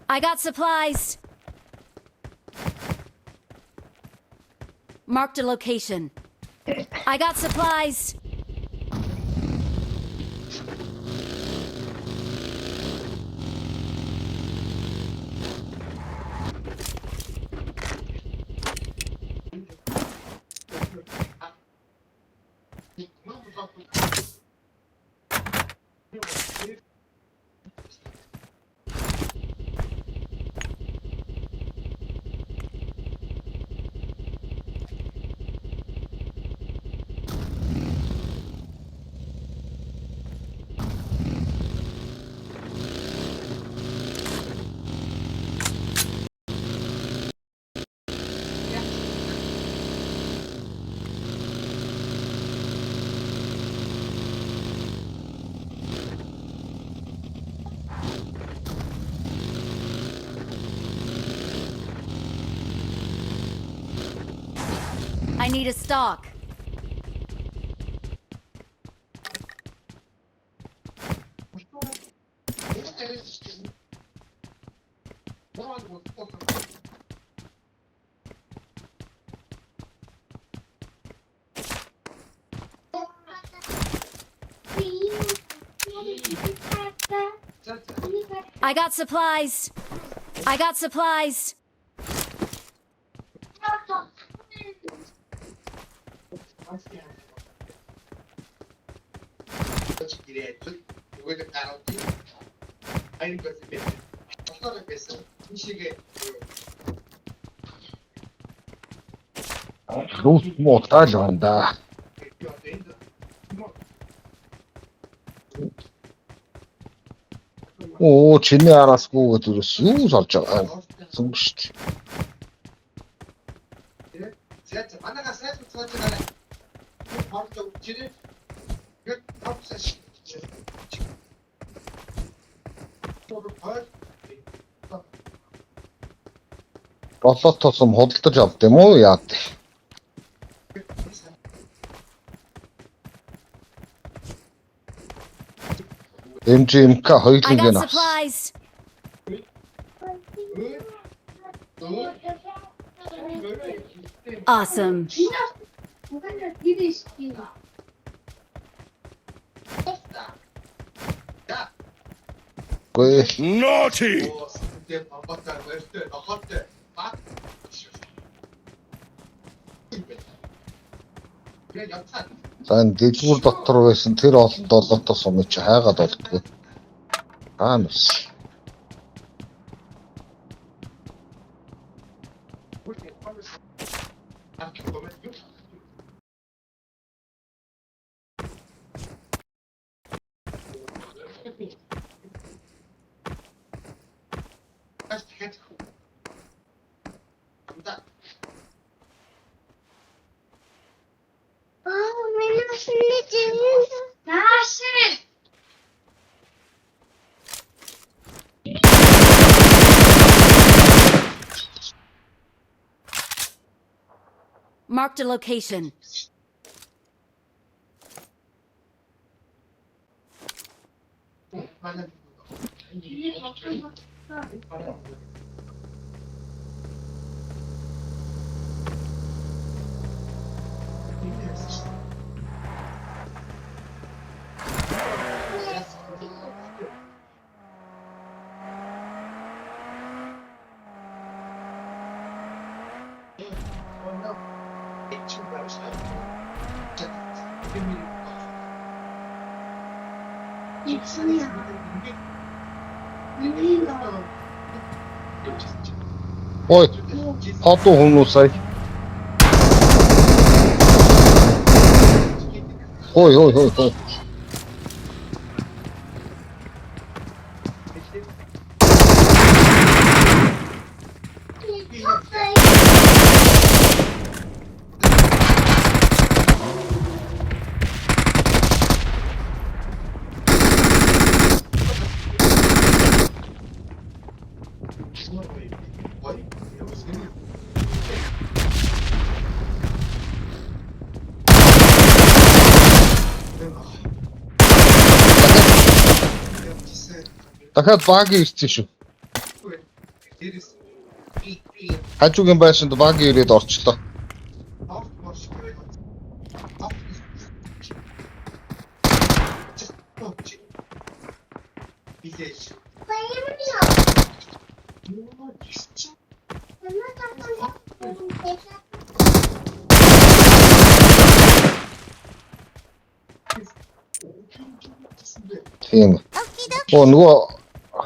I got supplies. Marked a location. I got supplies. I need a stock. I got supplies. I got supplies. Рус муутай л байна да. Оо, чиний араасгүй гэдэг юу сорж байгаа юм. Зүг шүү дээ. Болоод тосом худалдаж авд юм уу яад. MGMK I хоёулын got гэнэ. supplies. Awesome. Гүй Naughty! зан дэжгүүр дотор байсан тэр олон долоотоо сум чи хайгаад болдгоо. Аамс. Marked a location. Ой, хатуу хүмүүс сая. Ой. Дахиад баг ирсэн шүү. Хажуугийн байшинд баг ирээд орчлоо. Тийм. Оо нөгөө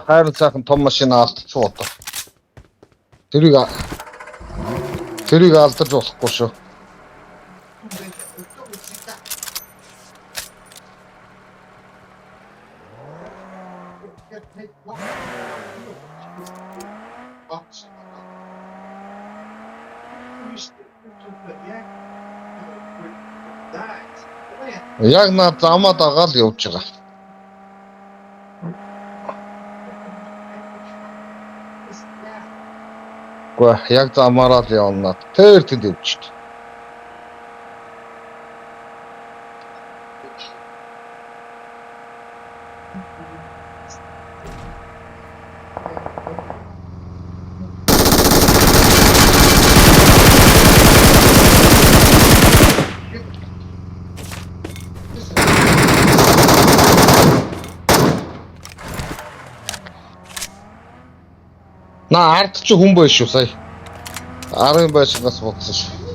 хайр цаахан том машина алдчихсан одоо. Тэрийг алдаж болохгүй шүү. Яг над замаа дагаад явж байгаа. Гэхдээ яг замаараа л явна. Тэр тэнд явж байна. Ард чи хүн байш шүү сая. 10 байшингаас бодсон шүү.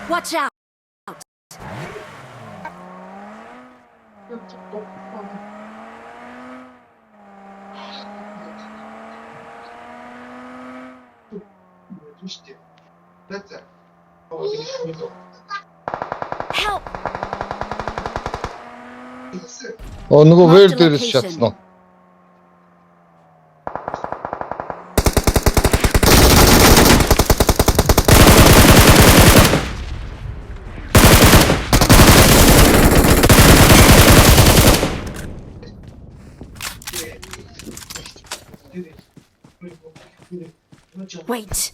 Watch out! Help! Оо нөгөө вэр дээрс шатсан. Wait.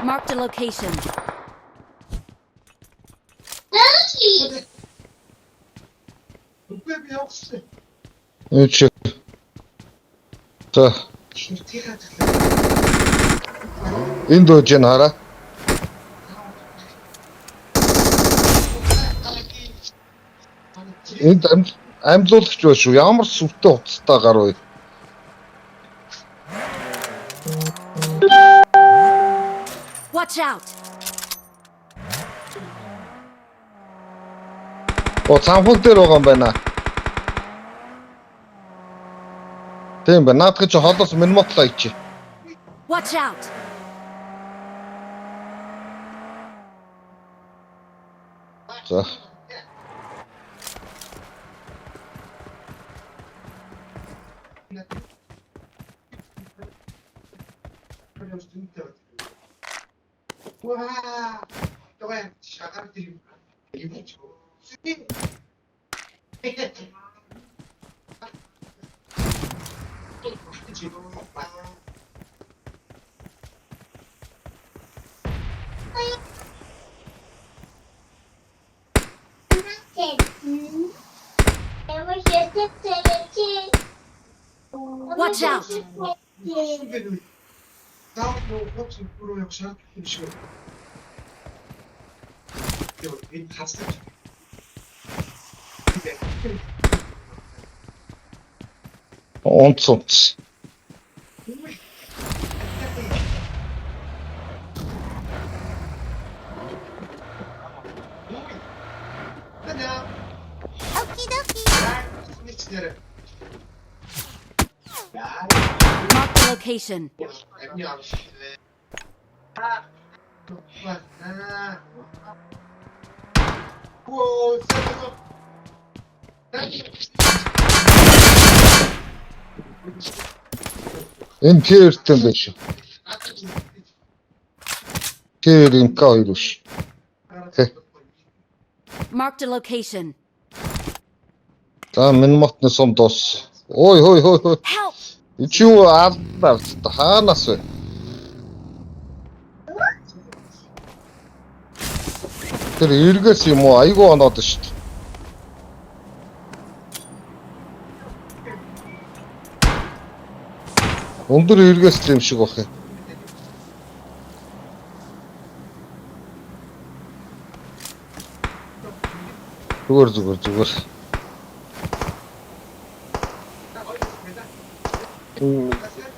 Mark the location. Үгүй. За. Энд дууж яана хараа. Энд амьдлуулагч байна шүү. Ямар сүвтэй уцтай гар вэ? Watch out! Оо цанхаг дээр байгаа юм байна. Тийм ба наадах чи холоос минь мотлоо ичи. Watch out! За. Wow! Давай, шагар дим. Watch out! Унц. Таня. Okie-dokie. Ничнэр. Яа. Mark the location. Амни авш. Аа. Оо, сэтэс. Энэ P2-тэй юм биш. P2 юм K2 биш. Marked a location. За минь мотны сум дуус. Ой. Help! Чи юу алдаа хаанаас вэ? Тэр эргээс юм уу? Айгуу оноод шүү дээ. Өндөр эргээс л юм шиг бах юм. Зүгээр.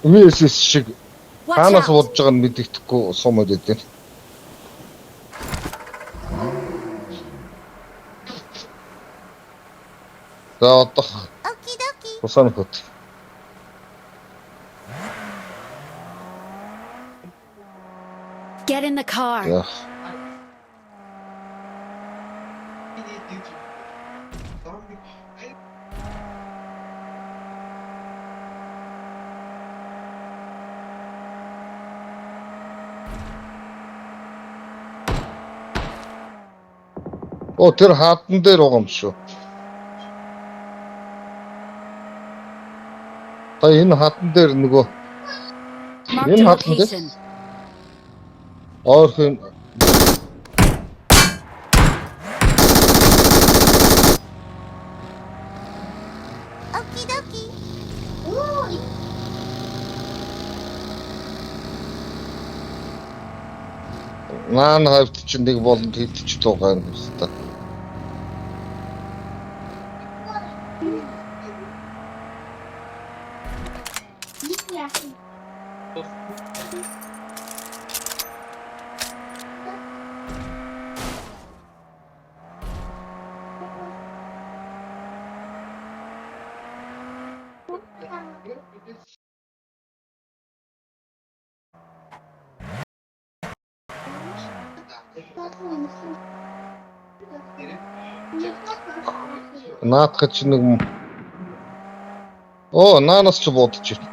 VSS шиг Watch хаанаас out! удаж байгааг нь мэддэхгүй сум өдөд байна. За одоо Okie-dokie. тусaan хөт. Get in the car. За. Оо тэр хаадан дээр байгаа юм шүү. Та энэ хаадан дээр нөгөө Marked a Энэ хатан дээр? location. ойрхон Okie-dokie. наан хавьд чинь нэг болонд хилдэж байгаа юм байна. Наадах чинь нэг юм. Оо наанаас ч бодож байна.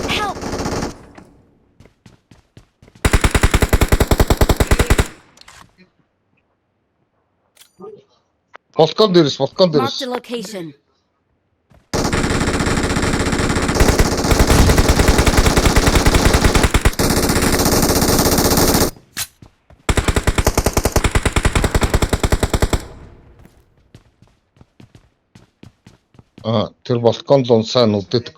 Help! Балкон дээрс. Marked a location. Тэр балкон л сайн үддэг.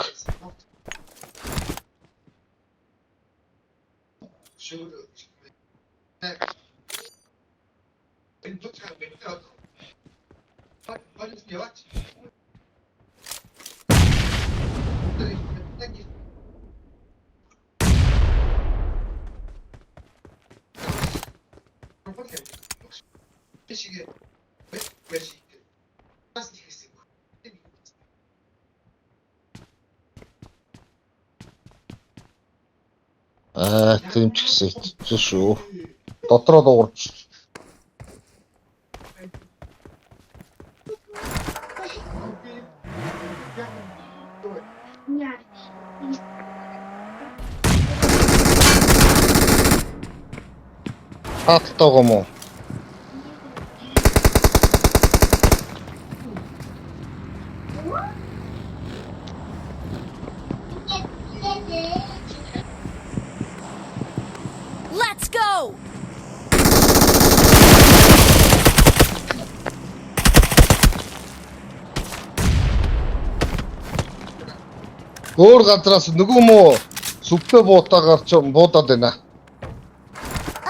Тийм ч гэсэн хэцүү шүү. Дотроо дуурч. Хаттайгаа юм уу? Let's go! Өөр газраас нөгөө муу сүптэй буутаагаар ч буудаад байна.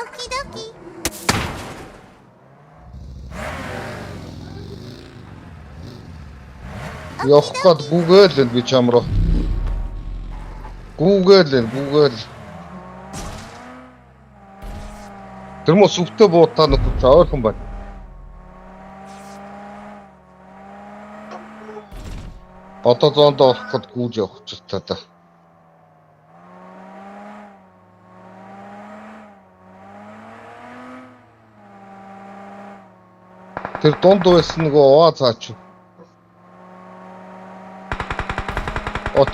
Okie dokie. Явах гээд гүгээл энэ би чам руу. Гүгээл. Тэр муу сүптэй буутаа нөхөж ойрхон байна. Одоо зоондоо орох гээд гүйж явах ч та та. Тэр донд байсан нөгөө оваа цаач.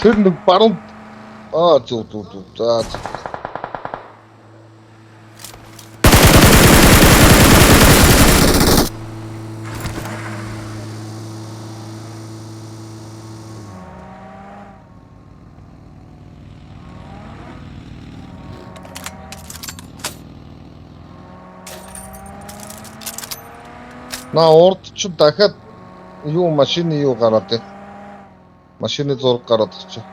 Тэр нэг баруун зүг. За. На урд ч дахиад машины гараад байна. Машины зураг гараад ирчих.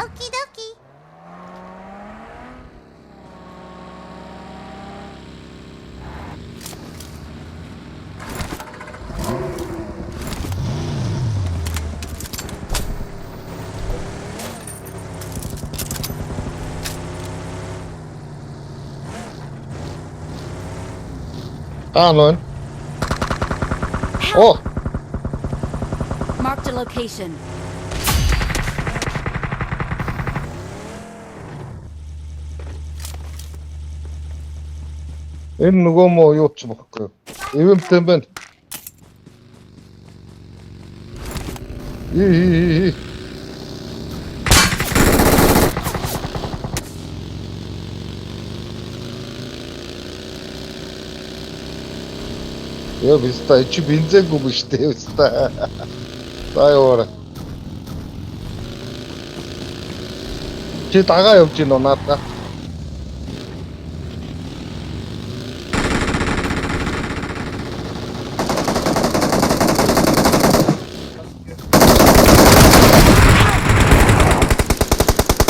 Okie dokie. Noin. Oh, Marked a location. энэ нөгөө муу юу ч бохгүй. Ивэмтэй байна. И. Я биста чи бензингүй биш дээ биста. Тайвар. Чи дагаа явж гин надаа.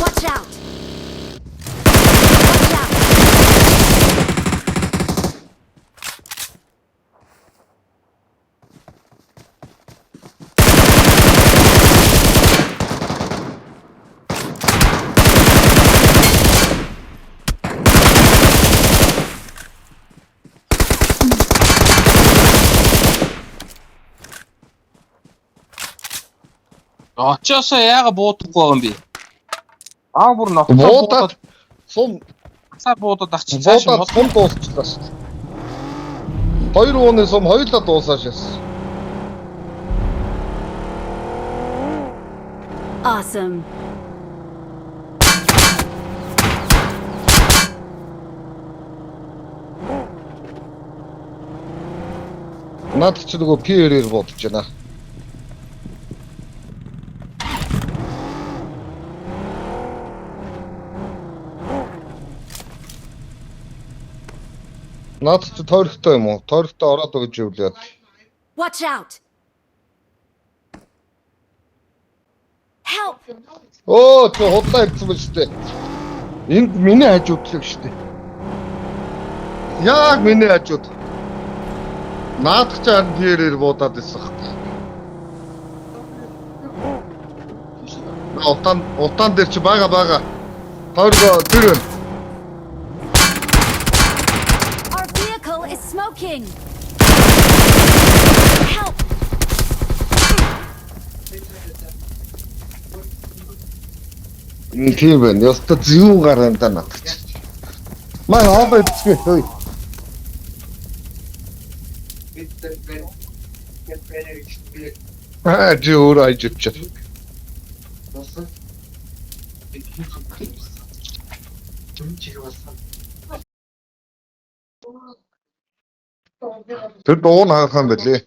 Watch out! Watch out! Очоосоо яага буудахгүй юм би. Бүр Буудаад сум буудаад ах чи цааш буудаад сум дуусчихлаа шүү дээ. 2 ууны сум хоёулаа дуусаа шээс. Awesome. Наад чи нөгөө PR-ээр бодож байна. Наад чи тойрогтой юм уу? Тойрогтой ороод өгч явлаа. Watch out! Help! Оо, чи худлаа ирсэн ба шүү дээ. Энд миний хажуудлаг шүү дээ. Яг миний хажууд. Наад чи харин PR-ээр буудаад ирсэн хэрэг. Утаан дээр чи бага. Тойргоо тэр. Our vehicle is smoking! Help! Тийм байна. Яста зүү гараанда наад чи. Манай аваа бичгээ хөөе. Чи өөрөө айж өвчөө. Nasıl? Тэр дуу наагах юм бэлээ.